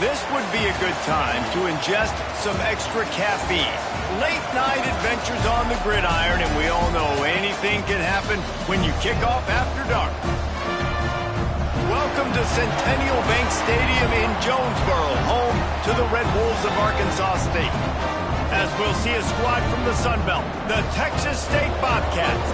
This would be a good time to ingest some extra caffeine. Late night adventures on the gridiron, and we all know anything can happen when you kick off after dark. Welcome to Centennial Bank Stadium in Jonesboro, home to the Red Wolves of Arkansas State. As we'll see a squad from the Sun Belt, the Texas State Bobcats,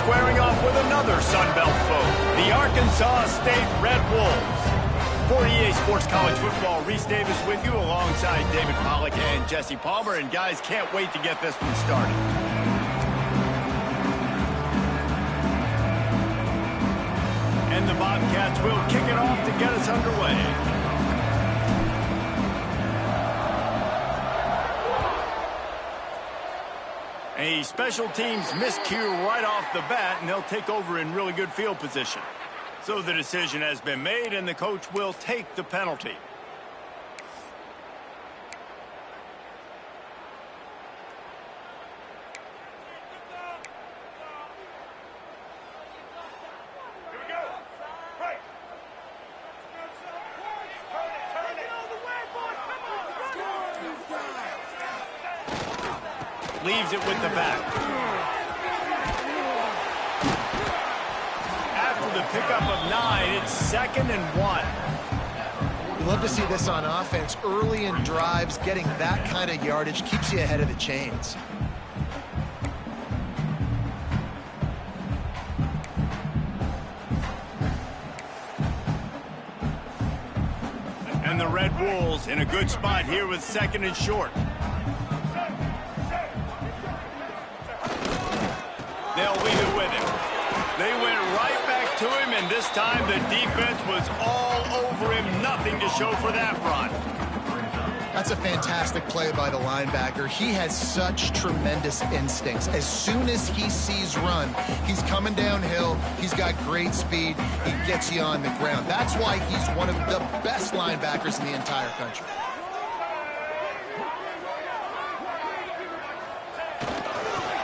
squaring off with another Sun Belt foe, the Arkansas State Red Wolves. For EA Sports College Football, Reese Davis with you alongside David Pollack and Jesse Palmer. And guys, can't wait to get this one started. And the Bobcats will kick it off to get us underway. A special teams miscue right off the bat, and they'll take over in really good field position. So the decision has been made, and the coach will take the penalty. Leaves it with the back. The pickup of 9, it's 2nd and 1. You love to see this on offense. Early in drives, getting that kind of yardage keeps you ahead of the chains. And the Red Wolves in a good spot here with 2nd and short. They'll leave it with him. They went right back to him, and this time the defense was all over him. Nothing to show for that run. That's a fantastic play by the linebacker. He has such tremendous instincts. As soon as he sees run, he's coming downhill. He's got great speed. He gets you on the ground. That's why he's one of the best linebackers in the entire country.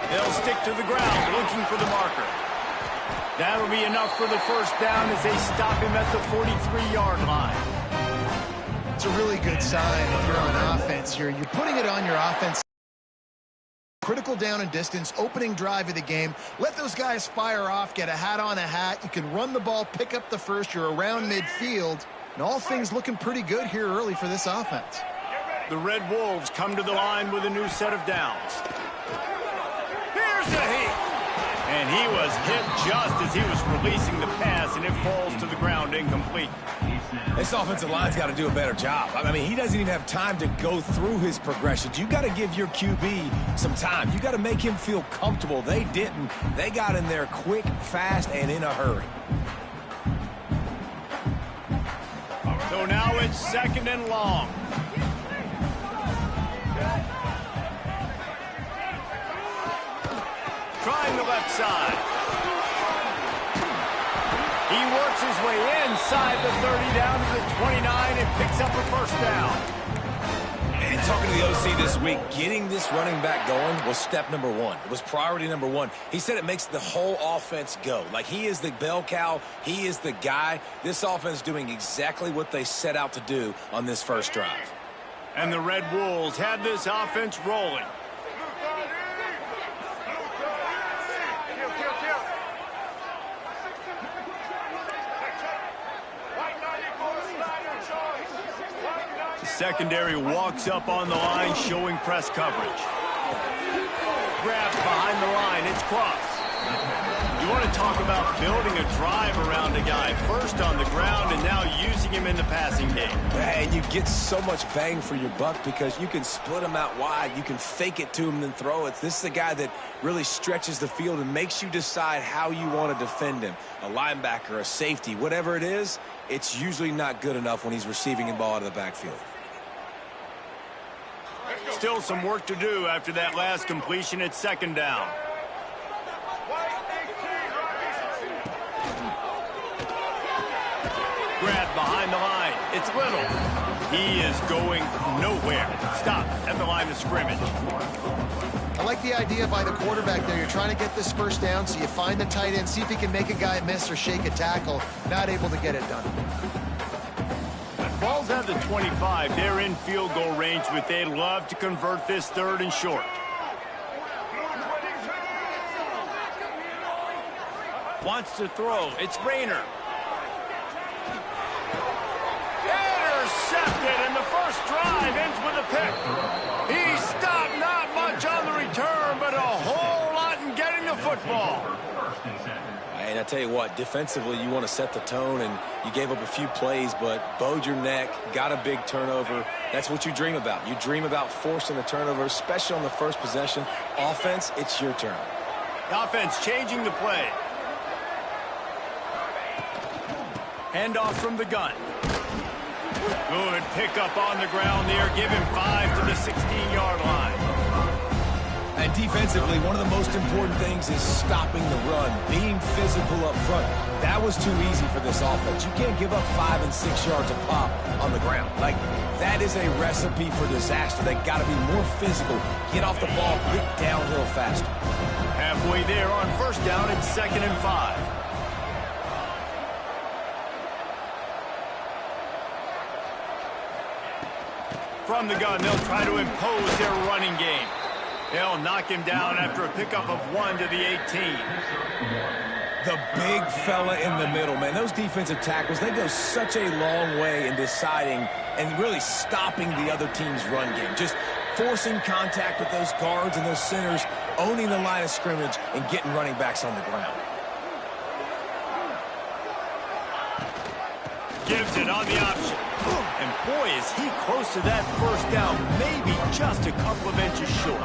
They'll stick to the ground, looking for the marker. That'll be enough for the first down as they stop him at the 43-yard line. It's a really good sign if you're on offense here. You're putting it on your offense. Critical down and distance, opening drive of the game. Let those guys fire off, get a hat on a hat. You can run the ball, pick up the first. You're around midfield. And all things looking pretty good here early for this offense. The Red Wolves come to the line with a new set of downs. Here's a hit. And he was hit just as he was releasing the pass, and it falls to the ground incomplete. This offensive line's got to do a better job. I mean, he doesn't even have time to go through his progressions. You got to give your QB some time. You got to make him feel comfortable. They didn't. They got in there quick, fast, and in a hurry. So now it's 2nd and long. Trying the left side. He works his way inside the 30 down to the 29 and picks up a first down. And talking to the OC this week, getting this running back going was step number 1. It was priority number 1. He said it makes the whole offense go. Like, he is the bell cow. He is the guy. This offense doing exactly what they set out to do on this first drive. And the Red Wolves had this offense rolling. Secondary walks up on the line, showing press coverage. Grabs behind the line, it's Cross. You want to talk about building a drive around a guy, first on the ground and now using him in the passing game. And you get so much bang for your buck because you can split him out wide. You can fake it to him and then throw it. This is a guy that really stretches the field and makes you decide how you want to defend him. A linebacker, a safety, whatever it is, it's usually not good enough when he's receiving the ball out of the backfield. Still some work to do after that last completion at 2nd down. Grabbed behind the line. It's Little. He is going nowhere. Stop at the line of scrimmage. I like the idea by the quarterback there. You're trying to get this first down, so you find the tight end, see if he can make a guy miss or shake a tackle. Not able to get it done. Ball's out of the 25. They're in field goal range, but they'd love to convert this 3rd and short. Wants to throw. It's Rayner. Intercepted, and the first drive ends with a pick. He stopped, not much on the return, but a whole lot in getting the football. And I tell you what, defensively, you want to set the tone, and you gave up a few plays, but bowed your neck, got a big turnover. That's what you dream about. You dream about forcing a turnover, especially on the first possession. Offense, it's your turn. Offense changing the play. Handoff from the gun. Good pickup on the ground there. Give him 5 to the 16-yard line. And defensively, one of the most important things is stopping the run, being physical up front. That was too easy for this offense. You can't give up 5 and 6 yards a pop on the ground. Like, that is a recipe for disaster. They got to be more physical, get off the ball, get downhill faster. Halfway there on 1st down, it's 2nd and 5. From the gun, they'll try to impose their running game. They'll knock him down after a pickup of 1 to the 18. The big fella in the middle, man. Those defensive tackles, they go such a long way in deciding and really stopping the other team's run game. Just forcing contact with those guards and those centers, owning the line of scrimmage, and getting running backs on the ground. Gives it on the option. And boy, is he close to that 1st down, maybe just a couple of inches short.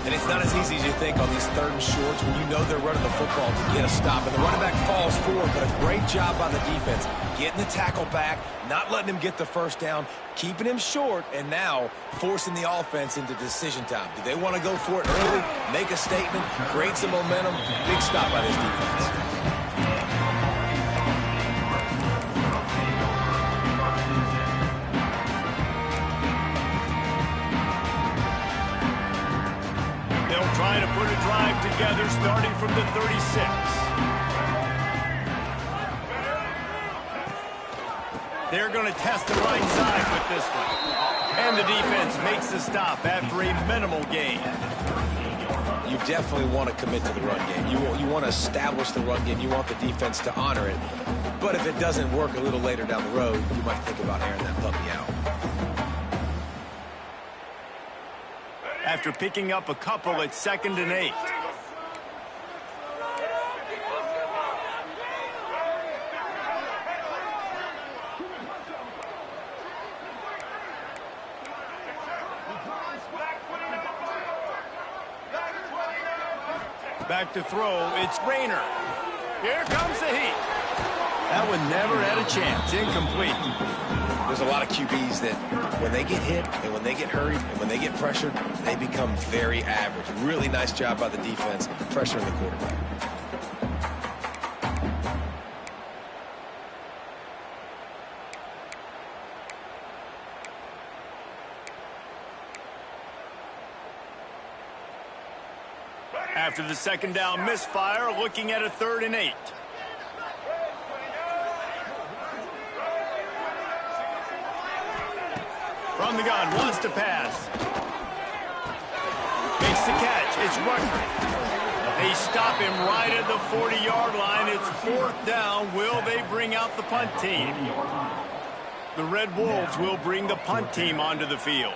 And it's not as easy as you think on these 3rd and shorts when you know they're running the football to get a stop. And the running back falls forward, but a great job by the defense. Getting the tackle back, not letting him get the 1st down, keeping him short, and now forcing the offense into decision time. Do they want to go for it early, make a statement, create some momentum? Big stop by this defense. Trying to put a drive together starting from the 36. They're going to test the right side with this one. And the defense makes the stop after a minimal gain. You definitely want to commit to the run game. You want to establish the run game. You want the defense to honor it. But if it doesn't work a little later down the road, you might think about airing that puppy out. After picking up a couple at 2nd and 8. Back to throw, it's Rayner. Here comes the heat. That one never had a chance, incomplete. There's a lot of QBs that when they get hit and when they get hurried and when they get pressured, they become very average. Really nice job by the defense pressuring the quarterback. After the 2nd down misfire, looking at a 3rd and 8. From the gun, wants to pass. Makes the catch. It's Rucker. They stop him right at the 40-yard line. It's 4th down. Will they bring out the punt team? The Red Wolves will bring the punt team onto the field.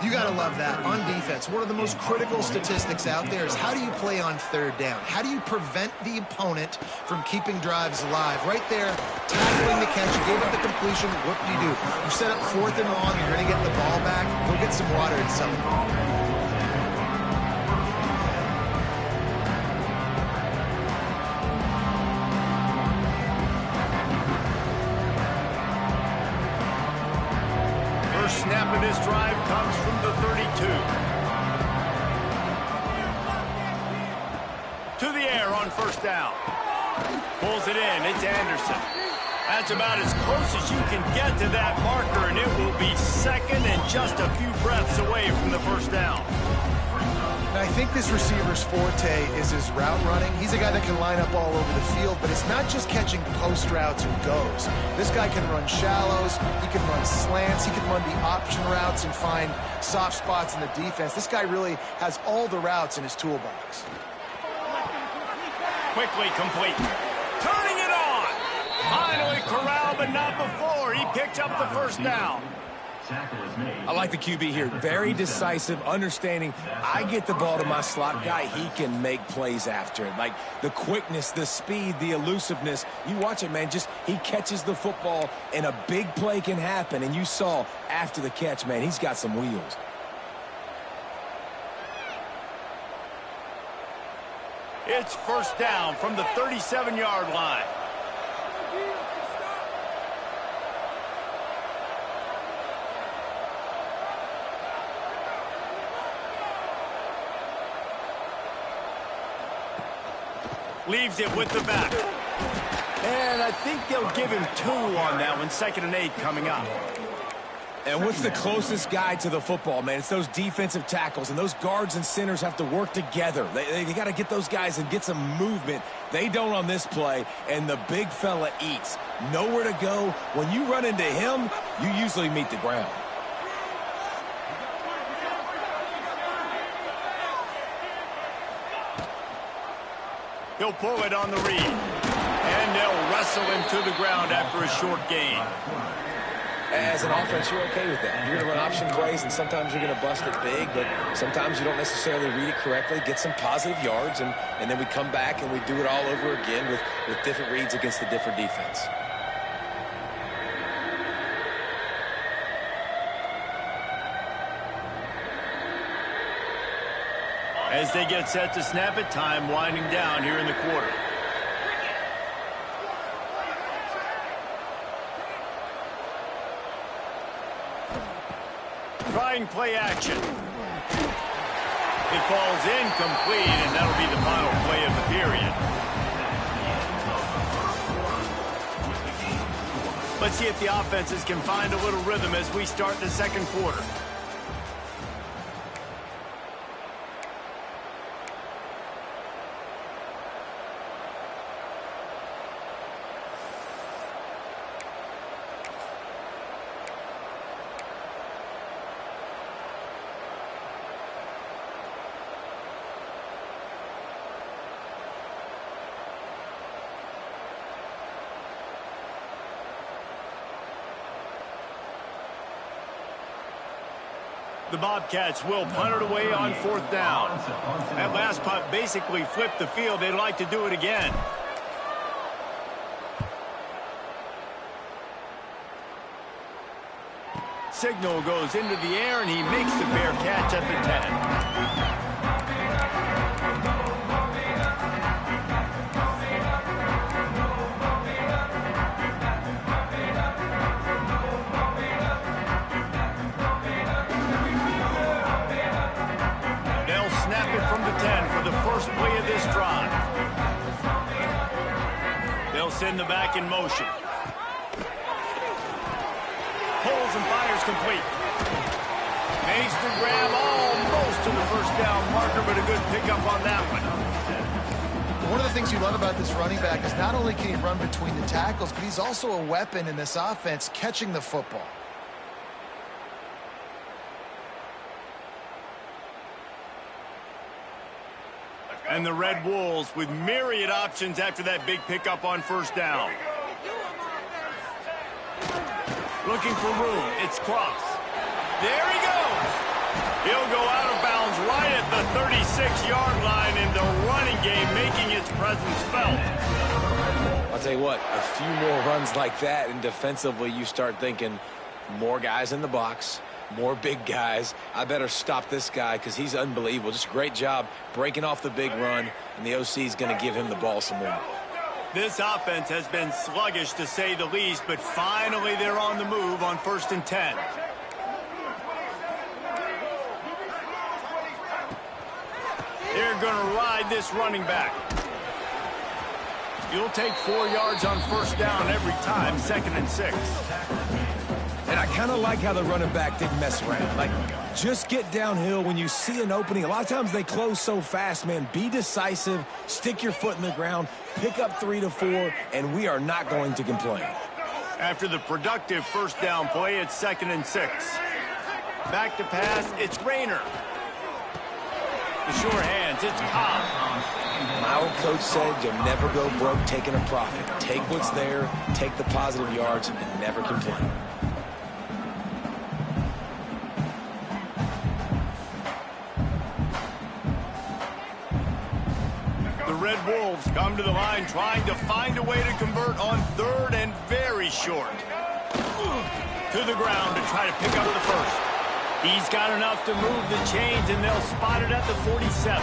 You got to love that. On defense, one of the most critical statistics out there is how do you play on 3rd down? How do you prevent the opponent from keeping drives alive? Right there, tackling the catch. You gave up the completion. What do? You set up 4th and long. You're going to get the ball back. Go get some water and something. Snap of this drive comes from the 32. To the air on 1st down. Pulls it in. It's Anderson. That's about as close as you can get to that marker, and it will be 2nd and just a few breaths away from the 1st down. And I think this receiver's forte is his route running. He's a guy that can line up all over the field, but it's not just catching post routes or goes. This guy can run shallows, he can run slants, he can run the option routes and find soft spots in the defense. This guy really has all the routes in his toolbox. Quickly complete. Turning it on. Finally corralled, but not before. He picked up the first down. I like the QB here. Very decisive, understanding I get the ball to my slot guy. He can make plays after it. Like the quickness, the speed, the elusiveness. You watch it, man. Just he catches the football and a big play can happen. And you saw after the catch, man, he's got some wheels. It's first down from the 37-yard line. Leaves it with the back. And I think they'll give him 2 on that one. 2nd and 8 coming up. And what's the closest guy to the football, man? It's those defensive tackles, and those guards and centers have to work together. They got to get those guys and get some movement. They don't on this play, and the big fella eats. Nowhere to go. When you run into him, you usually meet the ground. He'll pull it on the read. And they'll wrestle him to the ground after a short gain. As an offense, you're okay with that. You're going to run option plays, and sometimes you're going to bust it big, but sometimes you don't necessarily read it correctly, get some positive yards, and then we come back and we do it all over again with different reads against the different defense. As they get set to snap it, time winding down here in the quarter. Trying play action. It falls incomplete, and that'll be the final play of the period. Let's see if the offenses can find a little rhythm as we start the second quarter. The Bobcats will punt it away on 4th down. That last punt basically flipped the field. They'd like to do it again. Signal goes into the air, and he makes the fair catch at the 10. Play of this drive. They'll send the back in motion. Pulls and fires complete. Makes the grab almost to the first down marker, but a good pickup on that one. One of the things you love about this running back is not only can he run between the tackles, but he's also a weapon in this offense catching the football. And the Red Wolves with myriad options after that big pickup on first down. Looking for room. It's Cross. There he goes. He'll go out of bounds right at the 36-yard line in the running game, making its presence felt. I'll tell you what, a few more runs like that, and defensively you start thinking more guys in the box, more big guys. I better stop this guy because he's unbelievable. Just a great job breaking off the big run, and the OC is going to give him the ball some more. This offense has been sluggish to say the least, but finally they're on the move on 1st and 10. They're going to ride this running back. You'll take 4 yards on first down every time, 2nd and 6. And I kind of like how the running back didn't mess around. Like, just get downhill when you see an opening. A lot of times they close so fast, man. Be decisive, stick your foot in the ground, pick up 3 to 4, and we are not going to complain. After the productive first down play, it's 2nd and 6. Back to pass, it's Rayner. The sure hands, it's Cobb. My old coach said you'll never go broke taking a profit. Take what's there, take the positive yards, and never complain. The Red Wolves come to the line trying to find a way to convert on 3rd and very short. To the ground to try to pick up the first. He's got enough to move the chains, and they'll spot it at the 47.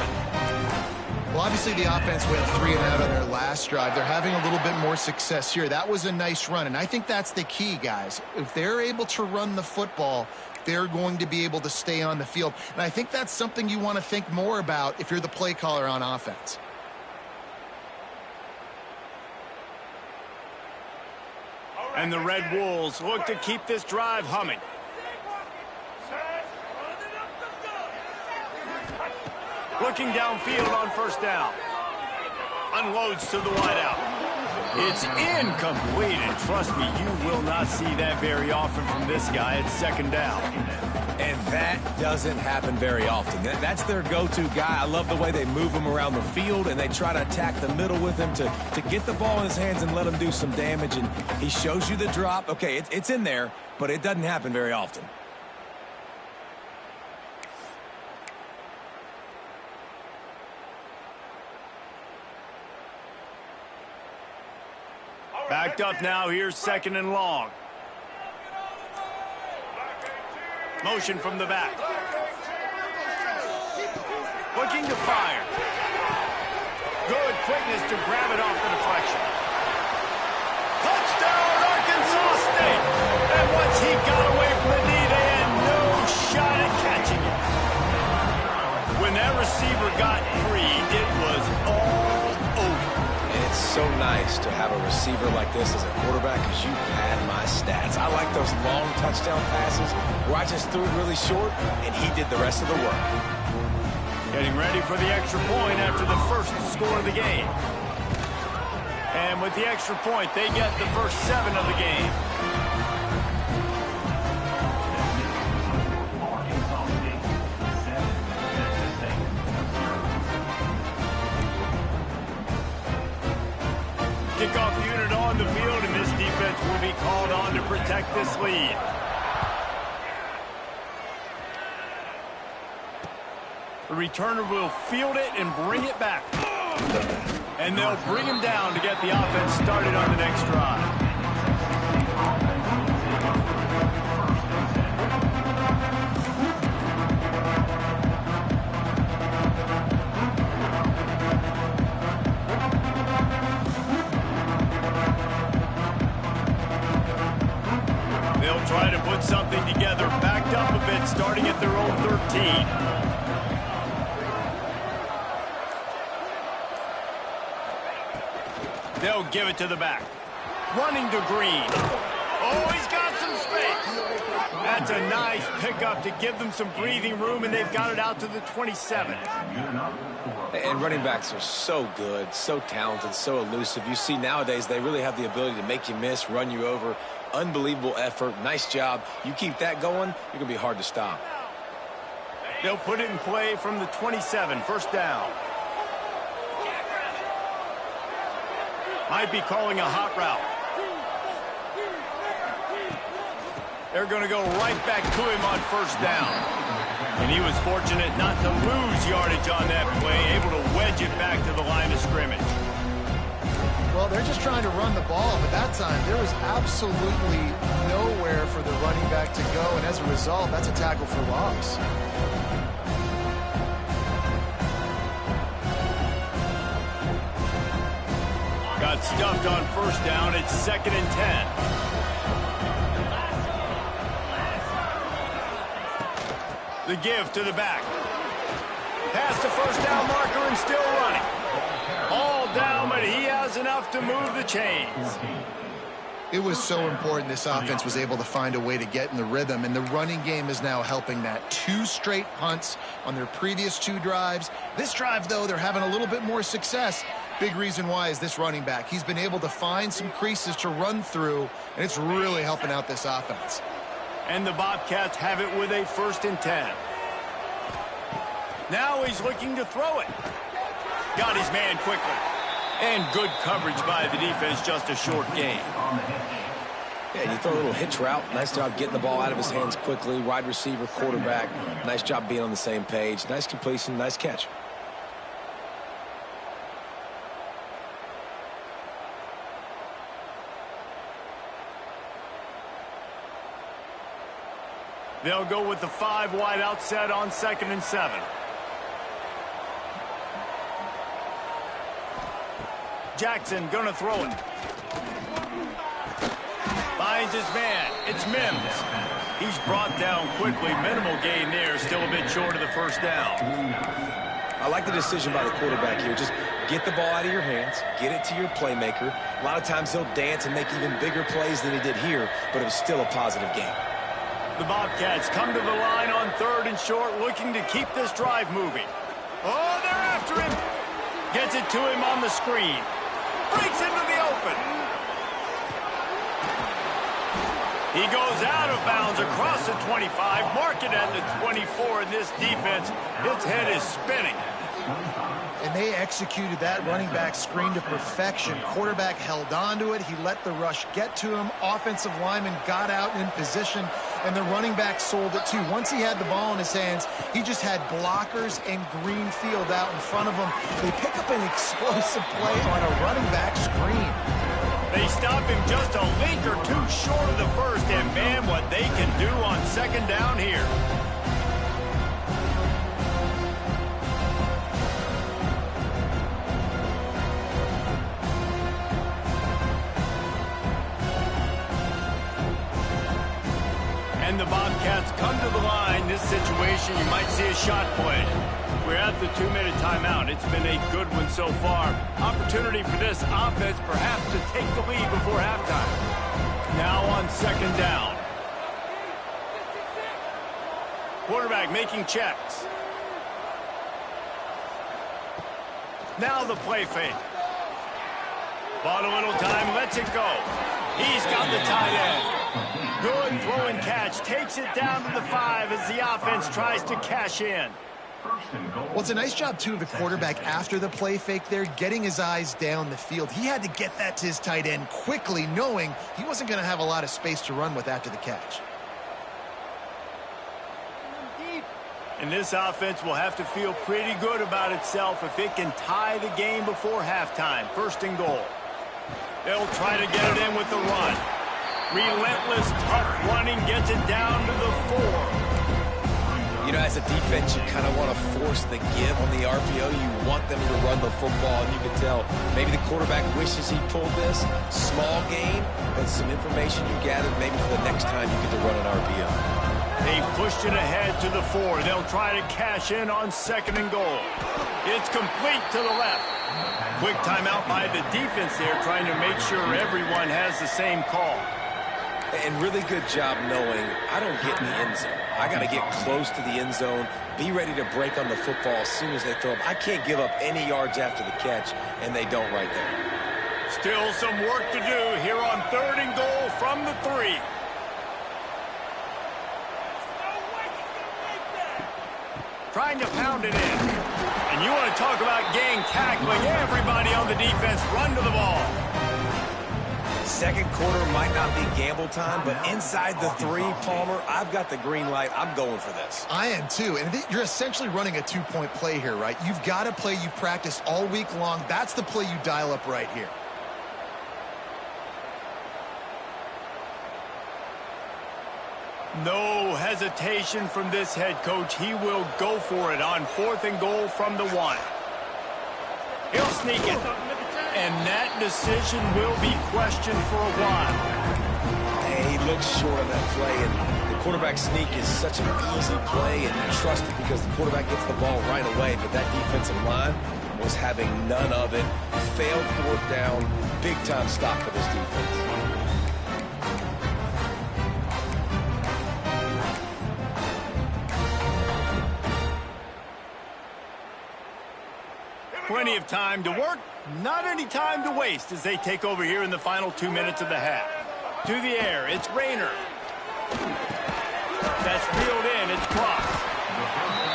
Well, obviously the offense went 3 and out on their last drive. They're having a little bit more success here. That was a nice run, and I think that's the key, guys. If they're able to run the football, they're going to be able to stay on the field. And I think that's something you want to think more about if you're the play caller on offense. And the Red Wolves look to keep this drive humming. Looking downfield on first down. Unloads to the wideout. It's incomplete, and trust me, you will not see that very often from this guy at 2nd down. And that doesn't happen very often. That's their go-to guy. I love the way they move him around the field, and they try to attack the middle with him to get the ball in his hands and let him do some damage. And he shows you the drop. Okay, it's in there, but it doesn't happen very often. Backed up now, here's 2nd and long. Motion from the back. Looking to fire. Good quickness to grab it off the deflection. Touchdown, Arkansas State! And once he got away from the knee, they had no shot at catching it. When that receiver got free, it was all over. It's so nice to have a receiver like this as a quarterback because you pad my stats. I like those long touchdown passes where I just threw it really short and he did the rest of the work. Getting ready for the extra point after the first score of the game. And with the extra point, they get the first 7 of the game. Kickoff unit on the field, and this defense will be called on to protect this lead. The returner will field it and bring it back. And they'll bring him down to get the offense started on the next drive. They'll try to put something together, backed up a bit, starting at their own 13. They'll give it to the back. Running to Green. Oh, he's got some space. That's a nice pickup to give them some breathing room, and they've got it out to the 27. And running backs are so good, so talented, so elusive. You see nowadays they really have the ability to make you miss, run you over. Unbelievable effort. Nice job. You keep that going, you're going to be hard to stop. They'll put it in play from the 27, first down. Might be calling a hot route. They're going to go right back to him on first down. And he was fortunate not to lose yardage on that play, able to wedge it back to the line of scrimmage. Well, they're just trying to run the ball, but that time there was absolutely nowhere for the running back to go, and as a result, that's a tackle for loss. Got stuffed on first down. It's 2nd and 10. The give to the back. Past the first down marker and still running. All down, but he has enough to move the chains. It was so important this offense was able to find a way to get in the rhythm, and the running game is now helping that. 2 straight punts on their previous 2 drives. This drive, though, they're having a little bit more success. Big reason why is this running back. He's been able to find some creases to run through, and it's really helping out this offense. And the Bobcats have it with a 1st and 10. Now he's looking to throw it. Got his man quickly. And good coverage by the defense, just a short gain. Yeah, you throw a little hitch route. Nice job getting the ball out of his hands quickly. Wide receiver, quarterback. Nice job being on the same page. Nice completion, nice catch. They'll go with the 5 wide out set on 2nd and 7. Jackson gonna throw it. Finds his man. It's Mims. He's brought down quickly. Minimal gain there. Still a bit short of the 1st down. I like the decision by the quarterback here. Just get the ball out of your hands. Get it to your playmaker. A lot of times he'll dance and make even bigger plays than he did here, but it was still a positive game. The Bobcats come to the line on 3rd and short, looking to keep this drive moving. Oh, they're after him. Gets it to him on the screen. Breaks into the open. He goes out of bounds across the 25, mark it at the 24, and this defense, its head is spinning. And they executed that running back screen to perfection. Quarterback held on to it. He let the rush get to him. Offensive lineman got out in position, and the running back sold it too. Once he had the ball in his hands, he just had blockers and green field out in front of him. They pick up an explosive play on a running back screen. They stop him just a link or 2 short of the 1st, and man, what they can do on 2nd down here. And the Bobcats come to the line. This situation, you might see a shot play. We're at the 2-minute timeout. It's been a good one so far. Opportunity for this offense perhaps to take the lead before halftime. Now on 2nd down. Quarterback making checks. Now the play fake. Bought a little time, lets it go. He's got the tight end. Good throw and catch. Takes it down to the 5 as the offense tries to cash in. Well, it's a nice job, too, of the quarterback after the play fake there, getting his eyes down the field. He had to get that to his tight end quickly, knowing he wasn't going to have a lot of space to run with after the catch. And this offense will have to feel pretty good about itself if it can tie the game before halftime. 1st and goal. They'll try to get it in with the run. Relentless, tough running, gets it down to the 4. You know, as a defense, you kind of want to force the give on the RPO. You want them to run the football, and you can tell maybe the quarterback wishes he pulled this. Small gain, but some information you gathered maybe for the next time you get to run an RPO. They pushed it ahead to the 4. They'll try to cash in on 2nd and goal. It's complete to the left. Quick timeout by the defense there, trying to make sure everyone has the same call. And really good job knowing I don't get in the end zone. I got to get close to the end zone, be ready to break on the football as soon as they throw it. I can't give up any yards after the catch, and they don't right there. Still some work to do here on 3rd and goal from the 3. Trying to pound it in. And you want to talk about gang tackling. Everybody on the defense run to the ball. 2nd quarter might not be gamble time, but inside the 3, Palmer, I've got the green light. I'm going for this. I am too, and you're essentially running a 2-point play here, right? You've got a play you've practiced all week long. That's the play you dial up right here. No hesitation from this head coach. He will go for it on 4th and goal from the 1. He'll sneak it. And that decision will be questioned for a while. Hey, he looks short on that play, and the quarterback sneak is such an easy play, and you trust it because the quarterback gets the ball right away, but that defensive line was having none of it. Failed 4th down. Big-time stop for this defense. Plenty of time to work, not any time to waste as they take over here in the final 2 minutes of the half. To the air, it's Rayner. That's reeled in, it's crossed.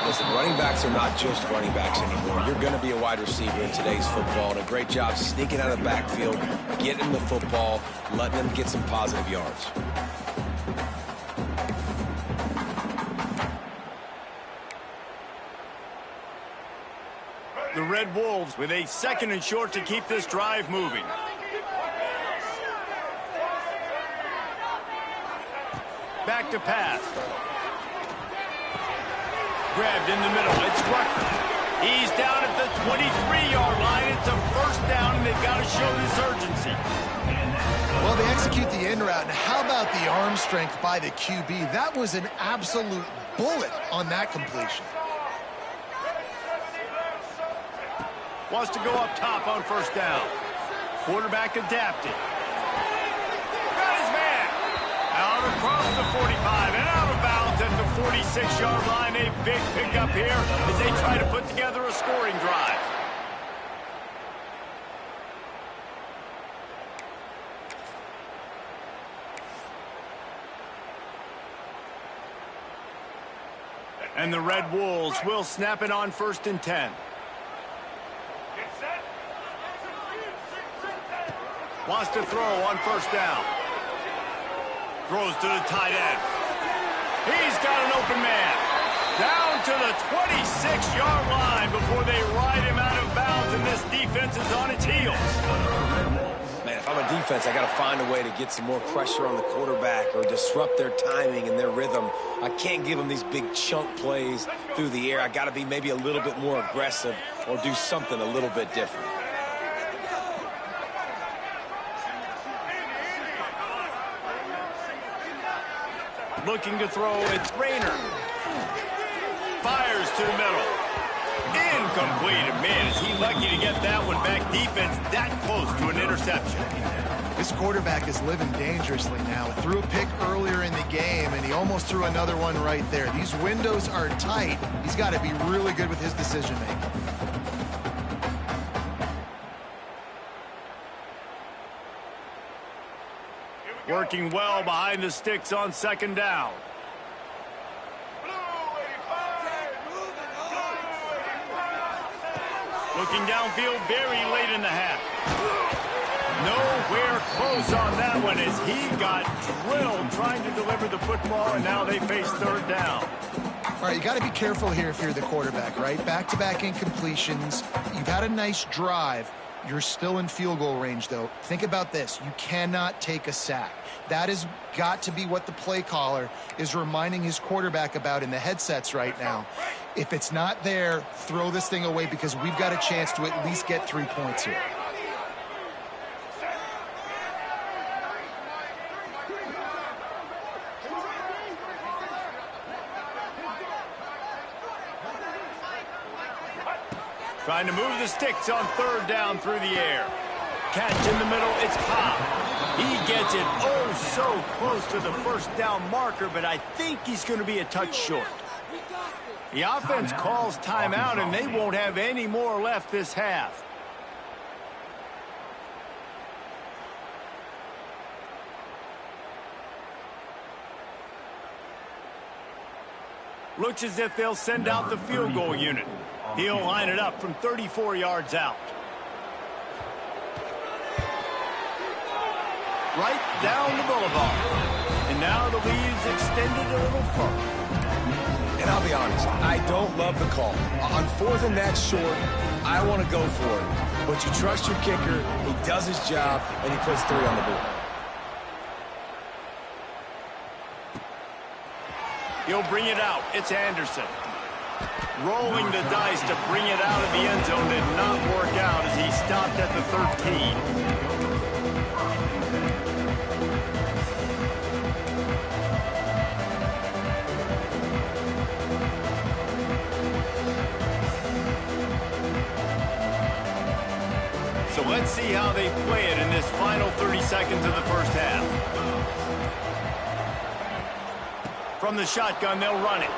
Listen, running backs are not just running backs anymore. You're going to be a wide receiver in today's football, and a great job sneaking out of the backfield, getting the football, letting them get some positive yards. The Red Wolves with a 2nd and short to keep this drive moving. Back to pass. Grabbed in the middle. It's Rucker. He's down at the 23-yard line. It's a first down, and they've got to show this urgency. Well, they execute the end route, and how about the arm strength by the QB? That was an absolute bullet on that completion. Wants to go up top on first down. Quarterback adapted. Got his man. Out across the 45 and out of bounds at the 46-yard line. A big pickup here as they try to put together a scoring drive. And the Red Wolves will snap it on 1st and 10. Wants to throw on first down. Throws to the tight end. He's got an open man. Down to the 26-yard line before they ride him out of bounds, and this defense is on its heels. Man, if I'm a defense, I got to find a way to get some more pressure on the quarterback or disrupt their timing and their rhythm. I can't give them these big chunk plays through the air. I got to be maybe a little bit more aggressive or do something a little bit different. Looking to throw, it's Rayner. Fires to the middle. Incomplete. Man, is he lucky to get that one back. Defense that close to an interception. This quarterback is living dangerously now. Threw a pick earlier in the game, and he almost threw another one right there. These windows are tight. He's got to be really good with his decision-making. Working well behind the sticks on 2nd down. Looking downfield very late in the half. Nowhere close on that one as he got drilled trying to deliver the football, and now they face 3rd down. All right, you got to be careful here if you're the quarterback, right? Back-to-back incompletions. You've had a nice drive. You're still in field goal range, though. Think about this. You cannot take a sack. That has got to be what the play caller is reminding his quarterback about in the headsets right now. If it's not there, throw this thing away because we've got a chance to at least get 3 points here. Trying to move the sticks on 3rd down through the air. Catch in the middle, it's Cobb. He gets it oh so close to the first down marker, but I think he's going to be a touch short. The offense calls timeout, and they won't have any more left this half. Looks as if they'll send out the field goal unit. He'll line it up from 34 yards out. Right down the boulevard. And now the lead's extended a little further. And I'll be honest, I don't love the call. On 4th and that short, I want to go for it. But you trust your kicker, he does his job, and he puts 3 on the board. He'll bring it out. It's Anderson. Rolling the dice to bring it out of the end zone did not work out as he stopped at the 13. So let's see how they play it in this final 30 seconds of the first half. From the shotgun, they'll run it.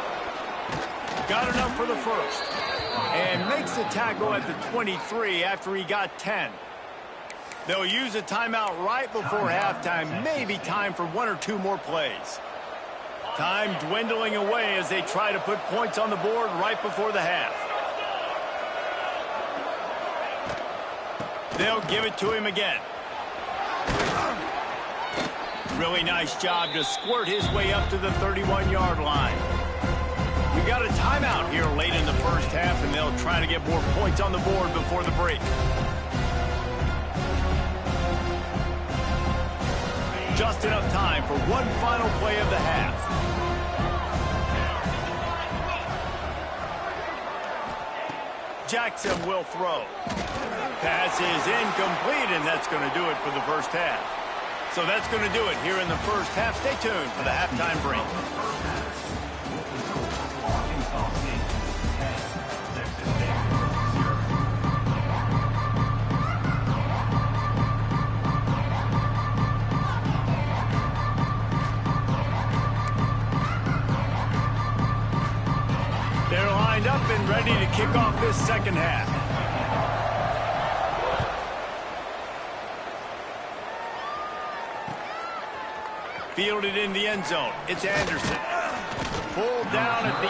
Got enough for the first. And makes the tackle at the 23 after he got 10. They'll use a timeout right before halftime. Maybe time for one or two more plays. Time dwindling away as they try to put points on the board right before the half. They'll give it to him again. Really nice job to squirt his way up to the 31-yard line. We got a timeout here late in the first half, and they'll try to get more points on the board before the break. Just enough time for one final play of the half. Jackson will throw. Pass is incomplete, and that's going to do it for the first half. So that's going to do it here in the first half. Stay tuned for the halftime break. They're lined up and ready to kick off this second half. Fielded in the end zone. It's Anderson. Pulled down at the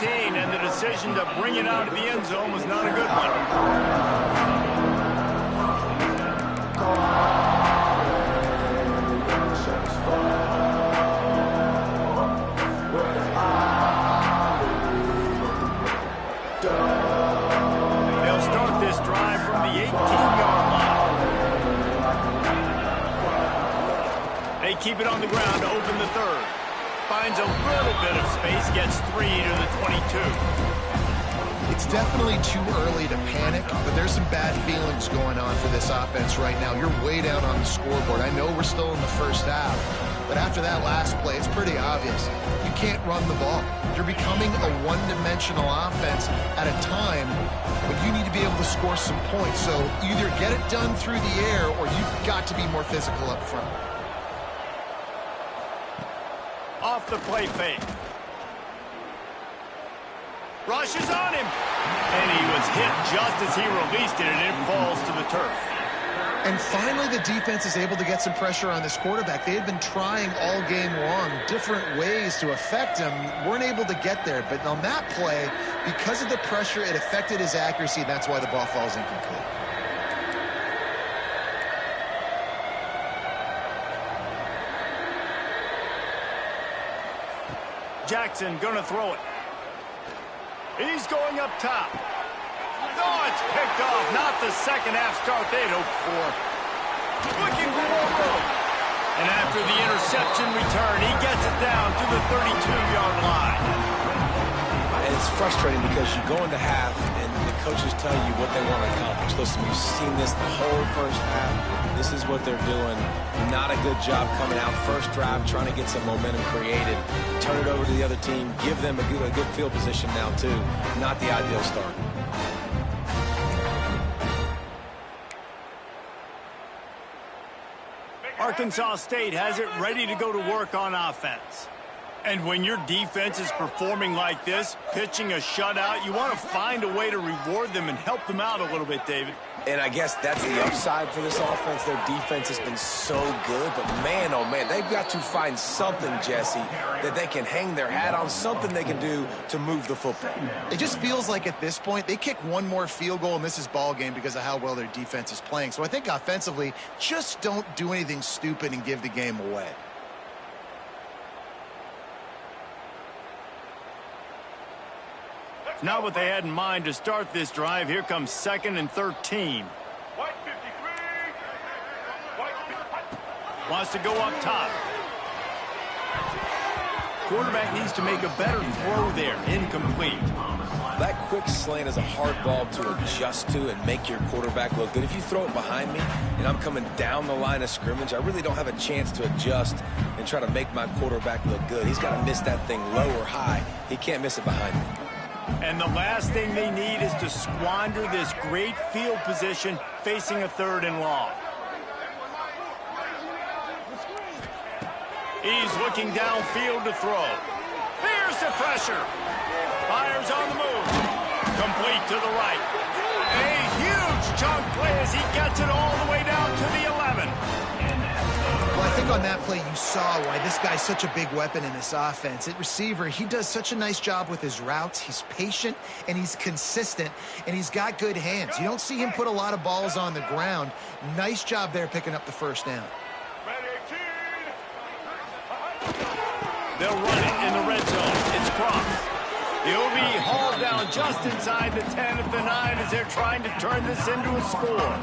18, and the decision to bring it out of the end zone was not a good one. They'll start this drive from the 18-yard line. They keep it on the ground to open the third. Finds a little bit of space, gets 3 to the 22. It's definitely too early to panic, but there's some bad feelings going on for this offense right now. You're way down on the scoreboard. I know we're still in the first half, but after that last play, it's pretty obvious. You can't run the ball. You're becoming a one-dimensional offense at a time when you need to be able to score some points. So either get it done through the air or you've got to be more physical up front. Off the play fake. Rushes on him. And he was hit just as he released it, and it falls to the turf. And finally, the defense is able to get some pressure on this quarterback. They had been trying all game long different ways to affect him. Weren't able to get there. But on that play, because of the pressure, it affected his accuracy, and that's why the ball falls incomplete. Jackson gonna throw it. He's going up top. Oh, it's picked off. Not the second half start they'd hoped for. Looking for more room. And after the interception return, he gets it down to the 32-yard line. It's frustrating because you go into half and the coaches tell you what they want to accomplish. Listen, we've seen this the whole first half. This is what they're doing. Not a good job coming out first drive, trying to get some momentum created. Turn it over to the other team. Give them a good field position now, too. Not the ideal start. Arkansas State has it ready to go to work on offense. And when your defense is performing like this, pitching a shutout, you want to find a way to reward them and help them out a little bit, David. And I guess that's the upside for this offense. Their defense has been so good, but man, oh man, they've got to find something, Jesse, that they can hang their hat on, something they can do to move the football. It just feels like at this point, they kick one more field goal and this is ball game because of how well their defense is playing. So I think offensively, just don't do anything stupid and give the game away. Not what they had in mind to start this drive. Here comes 2nd and 13. Wants to go up top. Quarterback needs to make a better throw there. Incomplete. That quick slant is a hard ball to adjust to and make your quarterback look good. If you throw it behind me and I'm coming down the line of scrimmage, I really don't have a chance to adjust and try to make my quarterback look good. He's got to miss that thing low or high. He can't miss it behind me. And the last thing they need is to squander this great field position facing a 3rd and long. He's looking downfield to throw. Here's the pressure. Fires on the move. Complete to the right. A huge chunk play as he gets it all the way down to the 11. Well, I think on that play you saw why this guy's such a big weapon in this offense. At receiver, he does such a nice job with his routes. He's patient, and he's consistent, and he's got good hands. You don't see him put a lot of balls on the ground. Nice job there picking up the first down. They'll run it in the red zone. It's Cross. He'll be hauled down just inside the 10 at the 9 as they're trying to turn this into a score.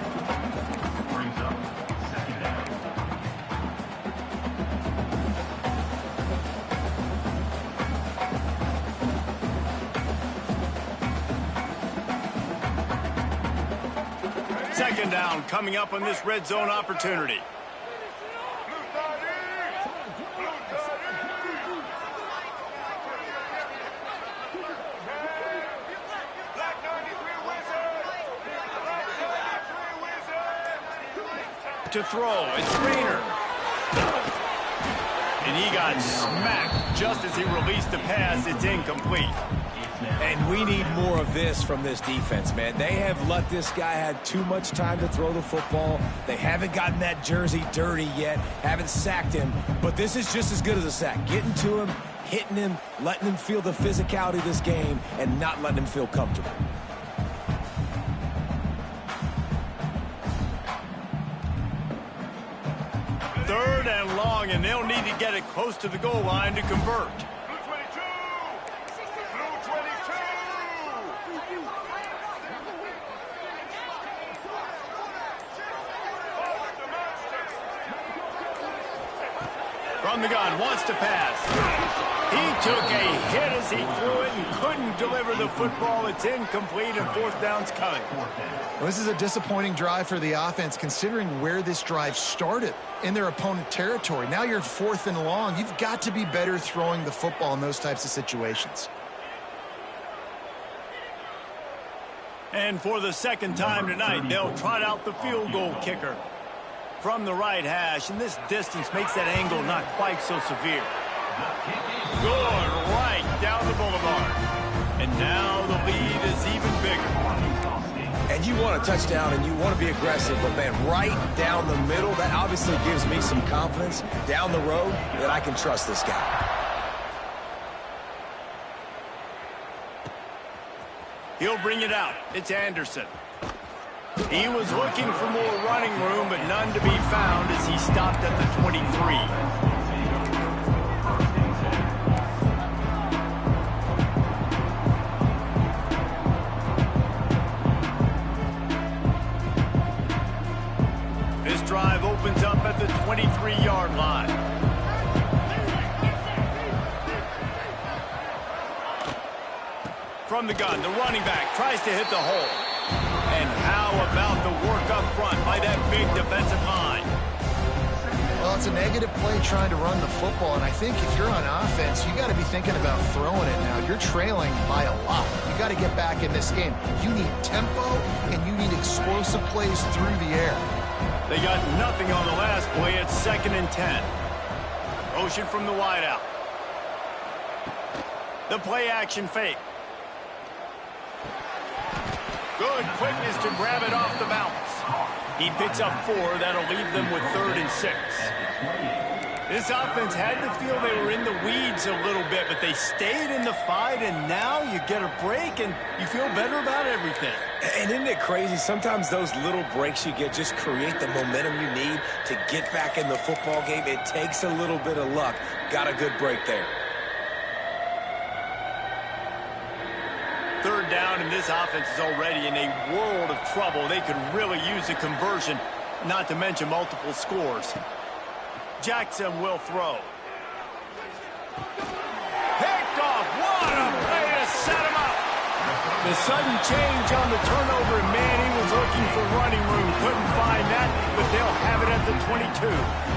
Second down coming up on this red zone opportunity. To throw, it's Rayner. And he got smacked just as he released the pass. It's incomplete. And we need more of this from this defense, man. They have let this guy have too much time to throw the football. They haven't gotten that jersey dirty yet, haven't sacked him. But this is just as good as a sack. Getting to him, hitting him, letting him feel the physicality of this game, and not letting him feel comfortable. Third and long, and they'll need to get it close to the goal line to convert. From the gun, wants to pass. He took a hit as he threw it and couldn't deliver the football. It's incomplete, and fourth down's coming. Well, this is a disappointing drive for the offense, considering where this drive started in their opponent territory. Now you're fourth and long. You've got to be better throwing the football in those types of situations. And for the second time tonight, they'll trot out the field goal kicker from the right hash, and this distance makes that angle not quite so severe. Good right down the boulevard. And now the lead is even bigger. And you want a touchdown and you want to be aggressive, but man, right down the middle, that obviously gives me some confidence down the road that I can trust this guy. He'll bring it out. It's Anderson. He was looking for more running room, but none to be found as he stopped at the 23. This drive opens up at the 23-yard line. From the gun, the running back tries to hit the hole. And how about the work up front by that big defensive line? Well, it's a negative play trying to run the football, and I think if you're on offense, you got to be thinking about throwing it now. You're trailing by a lot. You got to get back in this game. You need tempo, and you need explosive plays through the air. They got nothing on the last play. It's 2nd and 10. Motion from the wideout. The play action fake. Good quickness to grab it off the bounce. He picks up 4. That'll leave them with 3rd and 6. This offense had to feel they were in the weeds a little bit, but they stayed in the fight, and now you get a break, and you feel better about everything. And isn't it crazy? Sometimes those little breaks you get just create the momentum you need to get back in the football game. It takes a little bit of luck. Got a good break there. 3rd down, and this offense is already in a world of trouble. They could really use a conversion, not to mention multiple scores. Jackson will throw. Picked off. What a play to set him up. The sudden change on the turnover, and man, he was looking for running room. Couldn't find that, but they'll have it at the 22.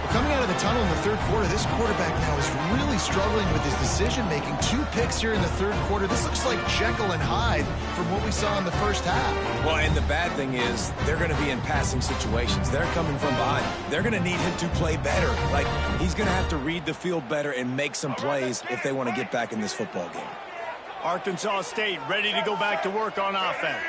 Coming out of the tunnel in the 3rd quarter, this quarterback now is really struggling with his decision-making. 2 picks here in the 3rd quarter. This looks like Jekyll and Hyde from what we saw in the first half. Well, and the bad thing is they're going to be in passing situations. They're coming from behind. They're going to need him to play better. Like, he's going to have to read the field better and make some plays if they want to get back in this football game. Arkansas State ready to go back to work on offense.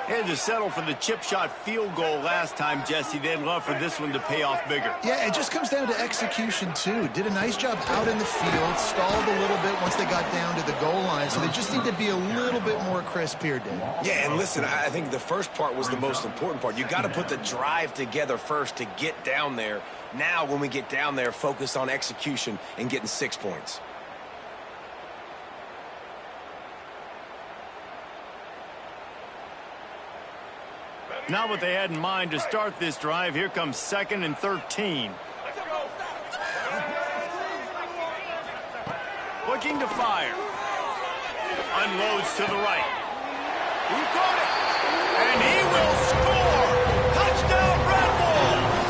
Had to settle for the chip shot field goal last time, Jesse. They'd love for this one to pay off bigger. Yeah, it just comes down to execution, too. Did a nice job out in the field, stalled a little bit once they got down to the goal line, so they just need to be a little bit more crisp here, Dave. Yeah, and listen, I think the first part was the most important part. You got to put the drive together first to get down there. Now, when we get down there, focus on execution and getting 6 points. Not what they had in mind to start this drive. Here comes 2nd and 13. Looking to fire. Unloads to the right. He caught it. And he will score. Touchdown, Red Bulls.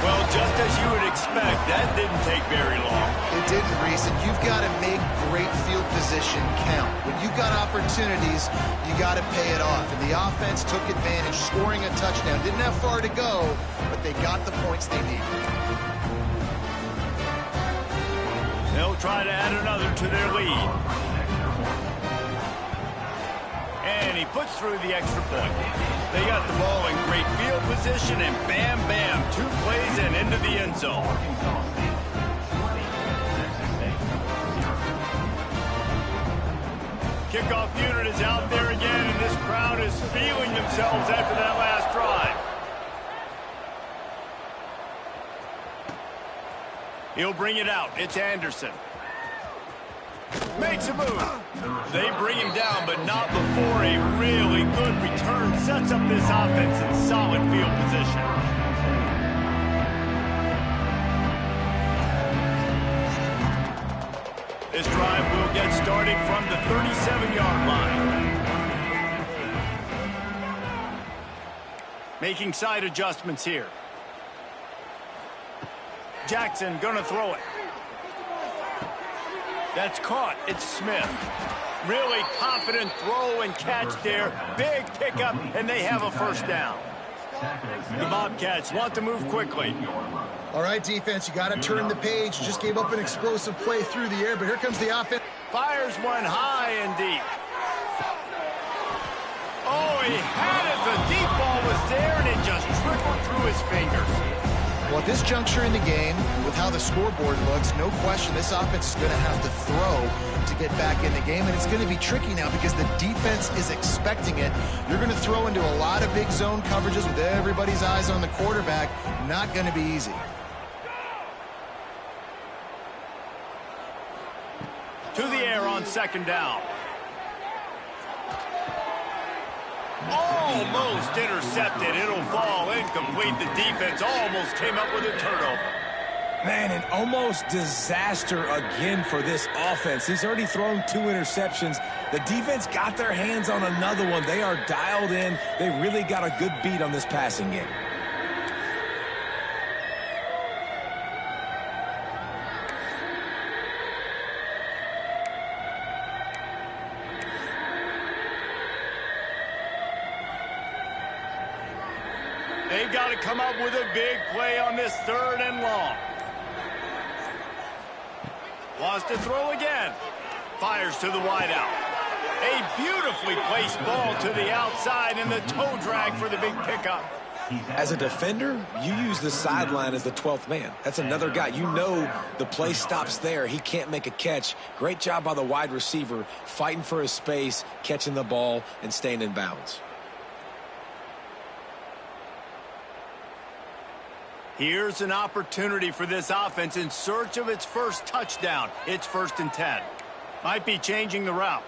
Well, just as you would expect, that didn't take very long. It didn't, Reese, and you've got to make great field position count. When you've got opportunities, you got to pay it off. And the offense took advantage, scoring a touchdown. Didn't have far to go, but they got the points they needed. They'll try to add another to their lead. And he puts through the extra point. They got the ball in great field position, and bam, bam, 2 plays and into the end zone. Kickoff unit is out there again, and this crowd is feeling themselves after that last drive. He'll bring it out. It's Anderson. Makes a move. They bring him down, but not before a really good return sets up this offense in solid field position. This drive will get started from the 37-yard line. Making side adjustments here. Jackson gonna throw it. That's caught. It's Smith. Really confident throw and catch there. Big pickup, and they have a first down. The Bobcats want to move quickly. All right, defense, you got to turn the page. You just gave up an explosive play through the air, but here comes the offense. Fires one high and deep. Oh, he had it. The deep ball was there, and it just trickled through his fingers. Well, at this juncture in the game, with how the scoreboard looks, no question this offense is going to have to throw to get back in the game, and it's going to be tricky now because the defense is expecting it. You're going to throw into a lot of big zone coverages with everybody's eyes on the quarterback. Not going to be easy. To the air on 2nd down. Almost intercepted. It'll fall incomplete. The defense almost came up with a turnover. Man, an almost disaster again for this offense. He's already thrown 2 interceptions. The defense got their hands on another one. They are dialed in. They really got a good beat on this passing game. They've got to come up with a big play on this 3rd and long. Wants to throw again. Fires to the wideout. A beautifully placed ball to the outside, and the toe drag for the big pickup. As a defender, you use the sideline as the 12th man. That's another guy. You know the play stops there. He can't make a catch. Great job by the wide receiver, fighting for his space, catching the ball, and staying in bounds. Here's an opportunity for this offense in search of its first touchdown. It's 1st and 10. Might be changing the route.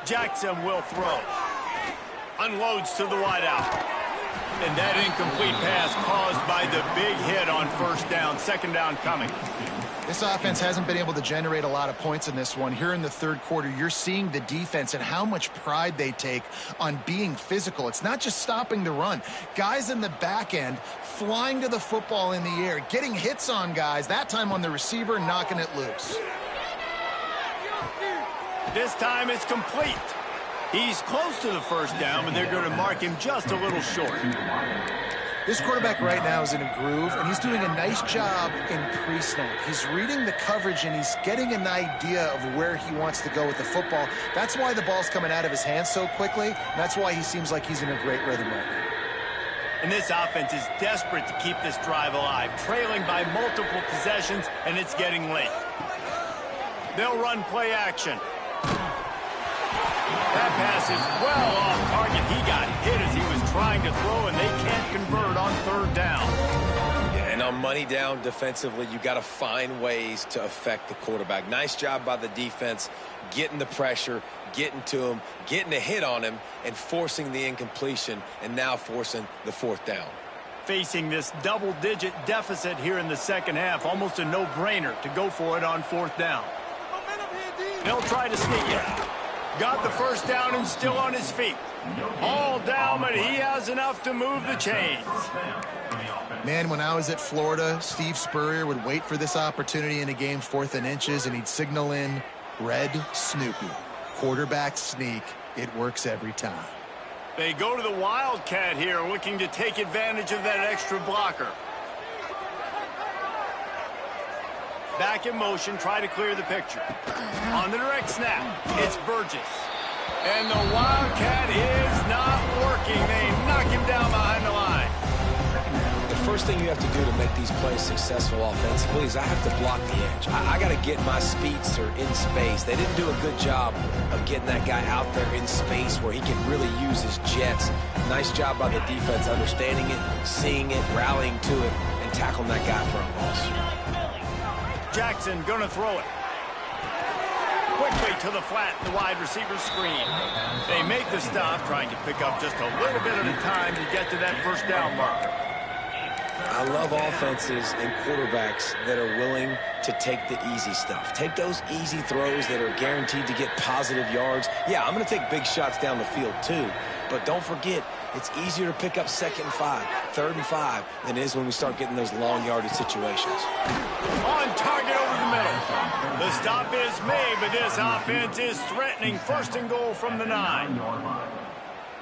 Jackson will throw. Unloads to the wideout. And that incomplete pass caused by the big hit on 1st down. 2nd down coming. This offense hasn't been able to generate a lot of points in this one. Here in the 3rd quarter, you're seeing the defense and how much pride they take on being physical. It's not just stopping the run. Guys in the back end flying to the football in the air, getting hits on guys, that time on the receiver, knocking it loose. This time it's complete. He's close to the 1st down, but they're going to mark him just a little short. This quarterback right now is in a groove, and he's doing a nice job in pre-snap. He's reading the coverage, and he's getting an idea of where he wants to go with the football. That's why the ball's coming out of his hands so quickly, and that's why he seems like he's in a great rhythm right now. And this offense is desperate to keep this drive alive, trailing by multiple possessions, and it's getting late. They'll run play action. That pass is well off target. He got hit as he was trying to throw, and they can't convert on third down. Yeah, and on money down defensively, you got to find ways to affect the quarterback. Nice job by the defense, getting the pressure, getting to him, getting a hit on him, and forcing the incompletion, and now forcing the fourth down. Facing this double-digit deficit here in the second half, almost a no-brainer to go for it on fourth down. They'll try to sneak it. Got the first down and still on his feet. All down, but he has enough to move the chains. Man, when I was at Florida, Steve Spurrier would wait for this opportunity in a game 4th and inches, and he'd signal in Red Snoopy. Quarterback sneak. It works every time. They go to the Wildcat here, looking to take advantage of that extra blocker. Back in motion, try to clear the picture. On the direct snap, it's Burgess. And the Wildcat is not working. They knock him down behind the line. The first thing you have to do to make these plays successful offensively is I have to block the edge. I got to get my speedster in space. They didn't do a good job of getting that guy out there in space where he can really use his jets. Nice job by the defense understanding it, seeing it, rallying to it, and tackling that guy for a loss. Jackson gonna throw it. Quickly to the flat, the wide receiver screen. They make the stop, trying to pick up just a little bit at a time to get to that first down marker. I love offenses and quarterbacks that are willing to take the easy stuff. Take those easy throws that are guaranteed to get positive yards. Yeah, I'm going to take big shots down the field too, but don't forget, it's easier to pick up 2nd and 5, 3rd and 5 than it is when we start getting those long yardage situations. On target over the middle. The stop is made, but this offense is threatening 1st and goal from the 9.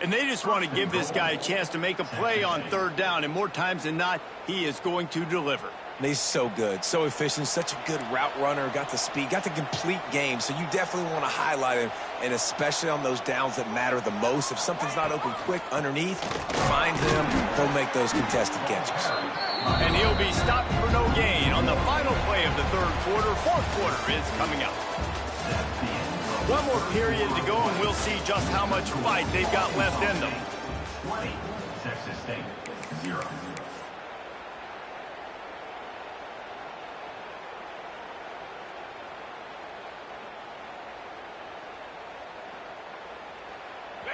And they just want to give this guy a chance to make a play on 3rd down, and more times than not, he is going to deliver. He's so good, so efficient, such a good route runner, got the speed, got the complete game, so you definitely want to highlight him, and especially on those downs that matter the most. If something's not open quick underneath, find him, he'll make those contested catches. And he'll be stopped for no gain on the final play of the 3rd quarter. 4th quarter is coming up. One more period to go, and we'll see just how much fight they've got left in them. 20, Texas State, 0.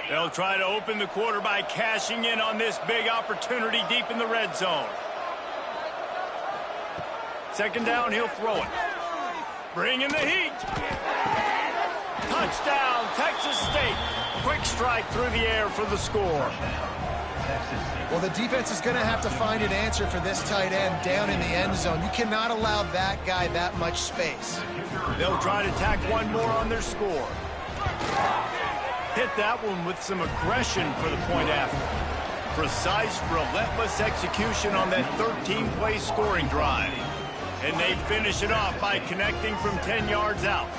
They'll try to open the quarter by cashing in on this big opportunity deep in the red zone. 2nd down, he'll throw it. Bring in the heat. Touchdown, Texas State. Quick strike through the air for the score. Well, the defense is going to have to find an answer for this tight end down in the end zone. You cannot allow that guy that much space. They'll try to tack one more on their score. Hit that one with some aggression for the point after. Precise, relentless execution on that 13-play scoring drive. And they finish it off by connecting from 10 yards out.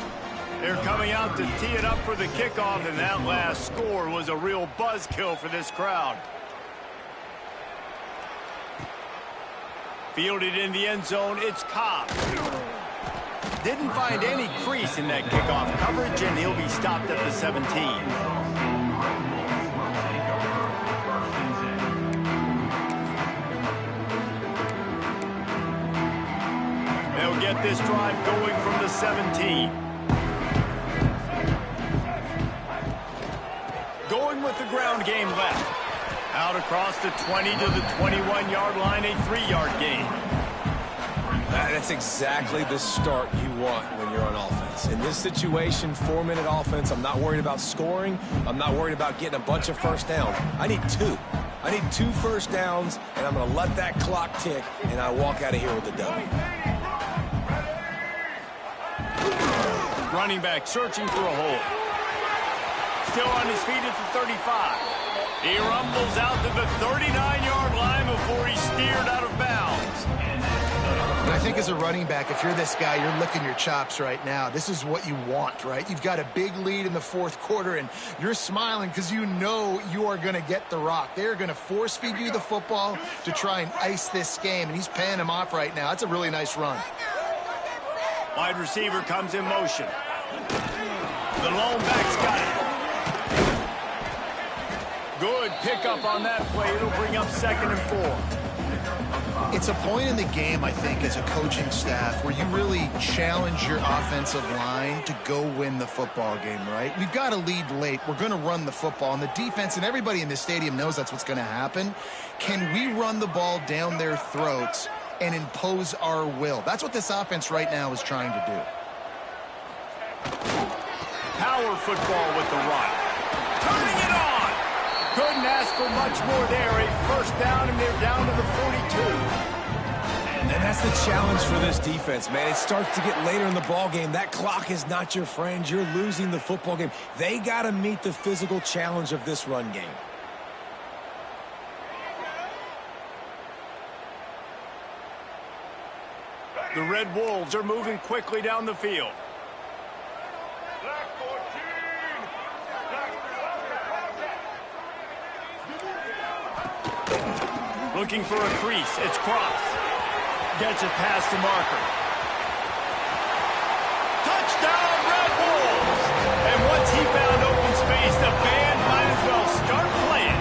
They're coming out to tee it up for the kickoff, and that last score was a real buzzkill for this crowd. Fielded in the end zone, it's Cobb. Didn't find any crease in that kickoff coverage, and he'll be stopped at the 17. They'll get this drive going from the 17. Going with the ground game left. Out across the 20 to the 21-yard line, a 3-yard gain. That's exactly the start you want when you're on offense. In this situation, 4-minute offense, I'm not worried about scoring. I'm not worried about getting a bunch of first downs. I need 2. I need 2 first downs, and I'm going to let that clock tick, and I walk out of here with a W. Running back searching for a hole. Still on his feet at the 35. He rumbles out to the 39-yard line before he's steered out of bounds. And I think as a running back, if you're this guy, you're licking your chops right now. This is what you want, right? You've got a big lead in the fourth quarter, and you're smiling because you know you are going to get the rock. They're going to force-feed you the football to try and ice this game, and he's paying him off right now. That's a really nice run. Wide receiver comes in motion. The lone back's got it. Good pickup on that play. It'll bring up 2nd and 4. It's a point in the game, I think, as a coaching staff where you really challenge your offensive line to go win the football game, right? We've got a lead late. We're going to run the football. And the defense and everybody in this stadium knows that's what's going to happen. Can we run the ball down their throats and impose our will? That's what this offense right now is trying to do. Power football with the run. Turning it on. Couldn't ask for much more there. A first down, and they're down to the 42. And that's the challenge for this defense, man. It starts to get later in the ball game. That clock is not your friend. You're losing the football game. They got to meet the physical challenge of this run game. The Red Wolves are moving quickly down the field. Looking for a crease. It's Cross. Gets it past the marker. Touchdown, Red Wolves! And once he found open space, the band might as well start playing.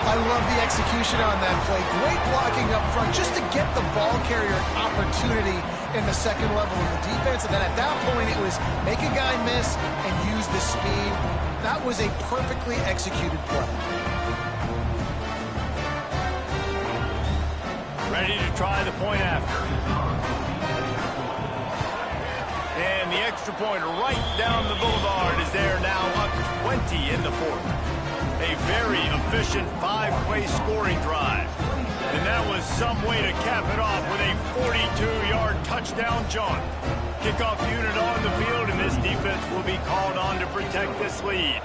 I love the execution on that play. Great blocking up front just to get the ball carrier an opportunity in the second level of the defense. And then at that point, it was make a guy miss and use the speed. That was a perfectly executed play. Ready to try the point after. And the extra point right down the boulevard is there now, up 20 in the fourth. A very efficient 5-play scoring drive. And that was some way to cap it off with a 42-yard touchdown jaunt. Kickoff unit on the field, and this defense will be called on to protect this lead.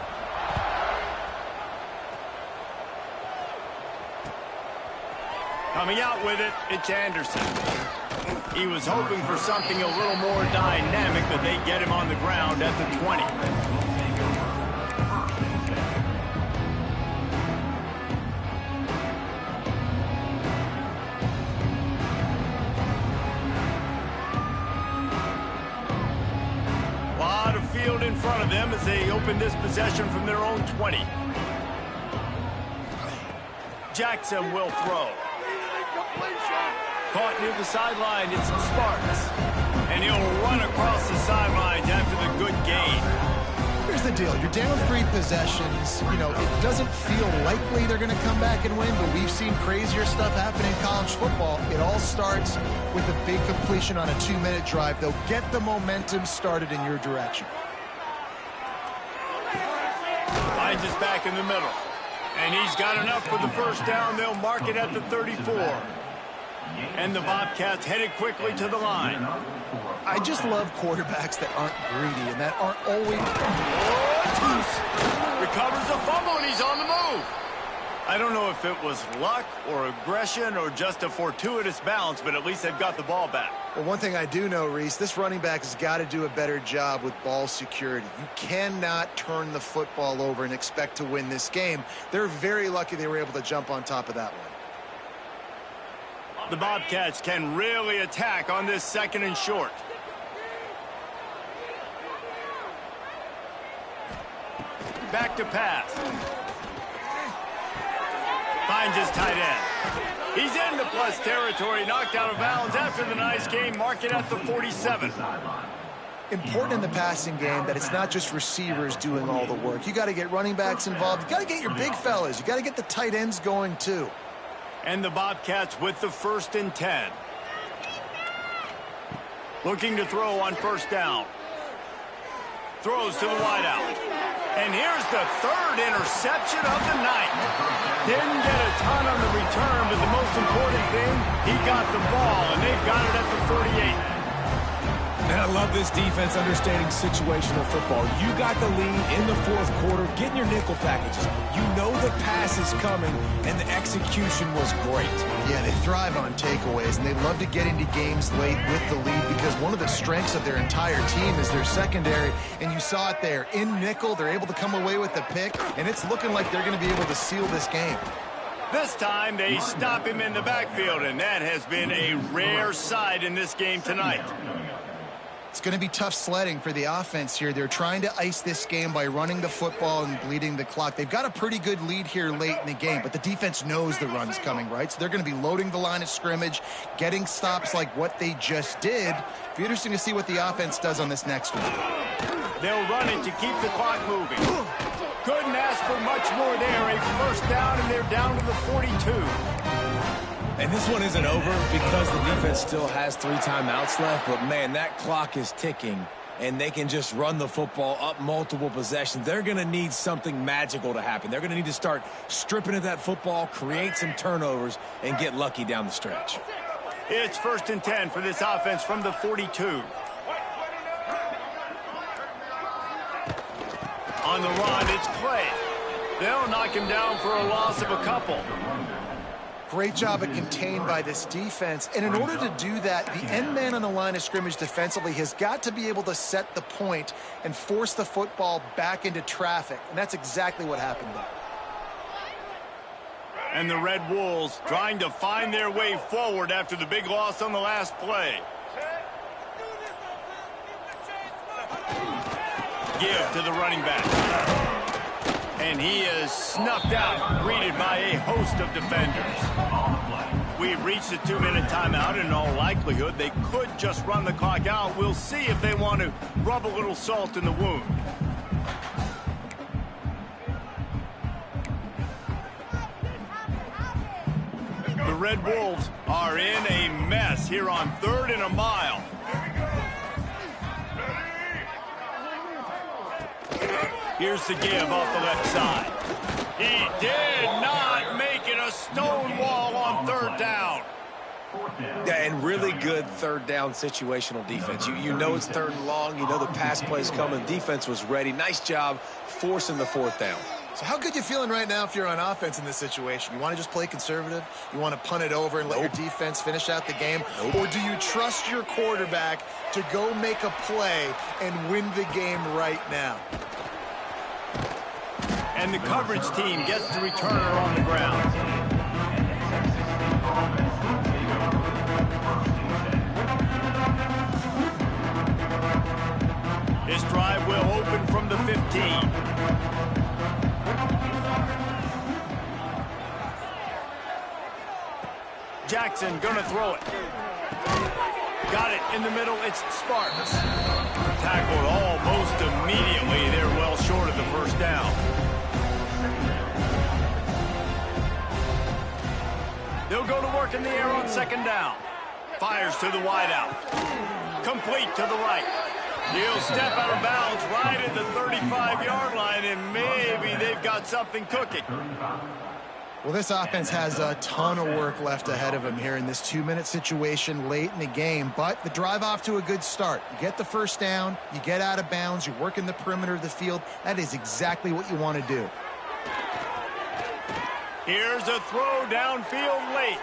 Coming out with it, it's Anderson. He was hoping for something a little more dynamic, but they get him on the ground at the 20. A lot of field in front of them as they open this possession from their own 20. Jackson will throw. Caught near the sideline, it's Sparks. And he'll run across the sidelines after the good gain. Here's the deal. You're down 3 possessions. You know, it doesn't feel likely they're going to come back and win, but we've seen crazier stuff happen in college football. It all starts with a big completion on a 2-minute drive. They'll get the momentum started in your direction. Hines is back in the middle. And he's got enough for the first down. They'll mark it at the 34. And the Bobcats headed quickly to the line. I just love quarterbacks that aren't greedy and that aren't always... Recovers the fumble, and he's on the move. I don't know if it was luck or aggression or just a fortuitous bounce, but at least they've got the ball back. Well, one thing I do know, Reese, this running back has got to do a better job with ball security. You cannot turn the football over and expect to win this game. They're very lucky they were able to jump on top of that one. The Bobcats can really attack on this 2nd and short. Back to pass. Finds his tight end. He's into plus territory, knocked out of bounds after the nice game. Mark it at the 47. Important in the passing game that it's not just receivers doing all the work. You got to get running backs involved. You got to get your big fellas. You got to get the tight ends going too. And the Bobcats with the 1st and 10. Looking to throw on first down. Throws to the wideout. And here's the 3rd interception of the night. Didn't get a ton on the return, but the most important thing, he got the ball, and they've got it at the 38. And And I love this defense understanding situational football. You got the lead in the fourth quarter, getting your nickel packages. You know the pass is coming, and the execution was great. Yeah, they thrive on takeaways, and they love to get into games late with the lead because one of the strengths of their entire team is their secondary, and you saw it there. In nickel, they're able to come away with the pick, and it's looking like they're going to be able to seal this game. This time they stop him in the backfield, and that has been a rare sight in this game tonight. It's going to be tough sledding for the offense here. They're trying to ice this game by running the football and bleeding the clock. They've got a pretty good lead here late in the game, but the defense knows the run's coming, right? So they're going to be loading the line of scrimmage, getting stops like what they just did. It'll be interesting to see what the offense does on this next one. They'll run it to keep the clock moving. Couldn't ask for much more there. A first down, and they're down to the 42. And this one isn't over because the defense still has 3 timeouts left. But, man, that clock is ticking, and they can just run the football up multiple possessions. They're going to need something magical to happen. They're going to need to start stripping at that football, create some turnovers, and get lucky down the stretch. It's 1st and 10 for this offense from the 42. On the run, it's Clay. They'll knock him down for a loss of a couple. Great job at contained by this defense. And in order to do that, the end man on the line of scrimmage defensively has got to be able to set the point and force the football back into traffic. And that's exactly what happened there. And the Red Wolves trying to find their way forward after the big loss on the last play. Give to the running back. And he is snuffed out, greeted by a host of defenders. We've reached a 2-minute timeout, and in all likelihood, they could just run the clock out. We'll see if they want to rub a little salt in the wound. The Red Wolves are in a mess here on 3rd and a mile. Here's the give off the left side. He did not make it a stone wall on 3rd down. Yeah, and really good 3rd down situational defense. You know it's 3rd and long. You know the pass play's coming. Defense was ready. Nice job forcing the 4th down. So how good you feeling right now if you're on offense in this situation? You want to just play conservative? You want to punt it over and let your defense finish out the game? Or do you trust your quarterback to go make a play and win the game right now? And the coverage team gets the returner on the ground. His drive will open from the 15. Jackson gonna throw it. Got it in the middle. It's Sparks. Tackled almost immediately. They're well short of the 1st down. They'll go to work in the air on 2nd down. Fires to the wideout. Complete to the right. He'll step out of bounds right at the 35-yard line, and maybe they've got something cooking. Well, this offense has a ton of work left ahead of them here in this 2-minute situation late in the game, but the drive off to a good start. You get the 1st down, you get out of bounds, you work in the perimeter of the field. That is exactly what you want to do. Here's a throw downfield late.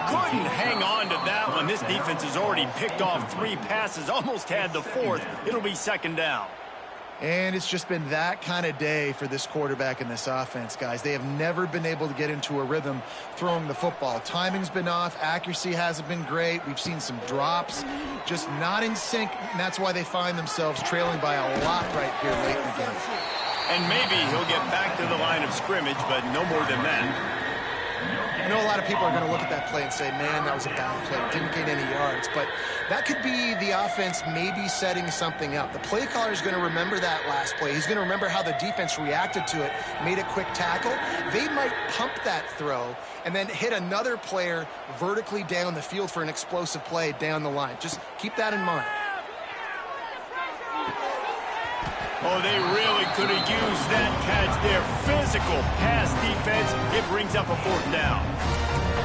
Couldn't hang on to that one. This defense has already picked off 3 passes, almost had the 4th. It'll be 2nd down. And it's just been that kind of day for this quarterback and this offense, guys. They have never been able to get into a rhythm throwing the football. Timing's been off. Accuracy hasn't been great. We've seen some drops, just not in sync, and that's why they find themselves trailing by a lot right here late in the game. And maybe he'll get back to the line of scrimmage, but no more than that. I know a lot of people are going to look at that play and say, man, that was a bad play. Didn't gain any yards. But that could be the offense maybe setting something up. The play caller is going to remember that last play. He's going to remember how the defense reacted to it, made a quick tackle. They might pump that throw and then hit another player vertically down the field for an explosive play down the line. Just keep that in mind. Oh, they really could have used that catch there. Physical pass defense. It brings up a 4th down.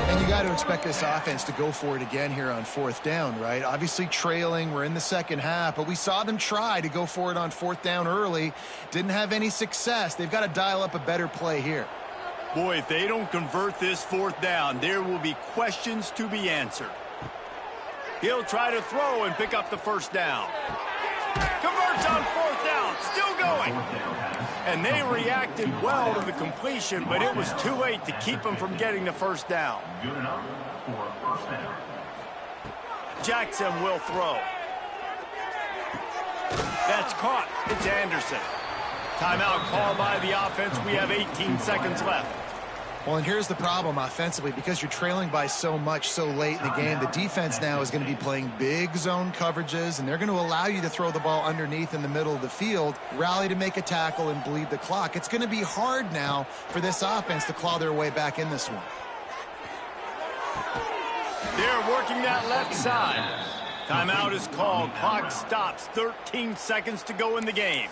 And you got to expect this offense to go for it again here on 4th down, right? Obviously trailing. We're in the second half, but we saw them try to go for it on 4th down early. Didn't have any success. They've got to dial up a better play here. Boy, if they don't convert this 4th down, there will be questions to be answered. He'll try to throw and pick up the 1st down. Converts on 4th down, still going. And they reacted well to the completion, but it was too late to keep them from getting the 1st down. Good enough for a 1st down. Jackson will throw. That's caught. It's Anderson. Timeout called by the offense. We have 18 seconds left. Well, and here's the problem offensively. Because you're trailing by so much so late in the game, the defense now is going to be playing big zone coverages, and they're going to allow you to throw the ball underneath in the middle of the field, rally to make a tackle, and bleed the clock. It's going to be hard now for this offense to claw their way back in this one. They're working that left side. Timeout is called. Clock stops. 13 seconds to go in the game.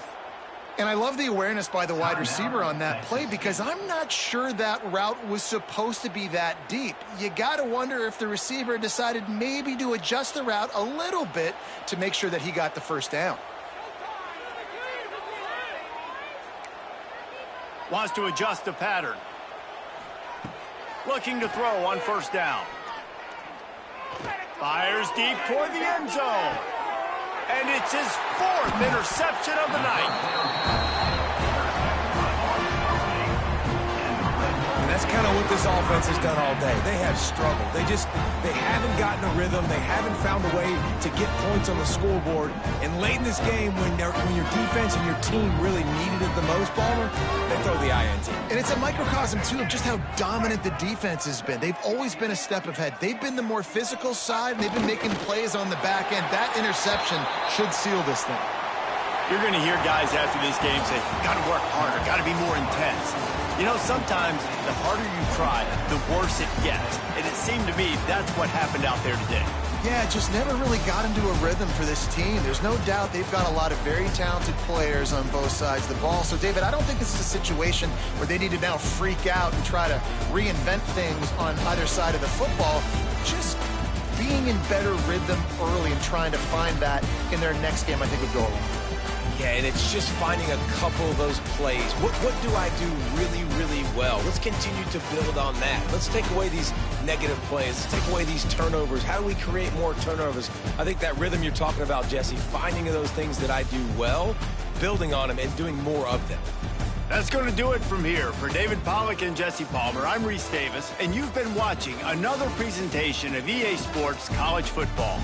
And I love the awareness by the wide receiver on that play, because I'm not sure that route was supposed to be that deep. You got to wonder if the receiver decided maybe to adjust the route a little bit to make sure that he got the 1st down. Wants to adjust the pattern. Looking to throw on 1st down. Fires deep toward the end zone. And it's his 4th interception of the night. And that's kind of what this offense has done all day. They have struggled. They haven't gotten a rhythm. They haven't found a way to get points on the scoreboard. And late in this game, when your defense and your team really needed it the most, Palmer, they throw the INT. And it's a microcosm, too, of just how dominant the defense has been. They've always been a step ahead. They've been the more physical side, and they've been making plays on the back end. That interception should seal this thing. You're going to hear guys after this game say, got to work harder, got to be more intense. You know, sometimes the harder you try, the worse it gets. And it seemed to me that's what happened out there today. Yeah, it just never really got into a rhythm for this team. There's no doubt they've got a lot of very talented players on both sides of the ball. So, David, I don't think this is a situation where they need to now freak out and try to reinvent things on either side of the football. Just being in better rhythm early and trying to find that in their next game, I think, would go a long way. Yeah, and it's just finding a couple of those plays. What do I do really, really well? Let's continue to build on that. Let's take away these negative plays. Let's take away these turnovers. How do we create more turnovers? I think that rhythm you're talking about, Jesse, finding those things that I do well, building on them, and doing more of them. That's going to do it from here. For David Pollack and Jesse Palmer, I'm Reese Davis, and you've been watching another presentation of EA Sports College Football.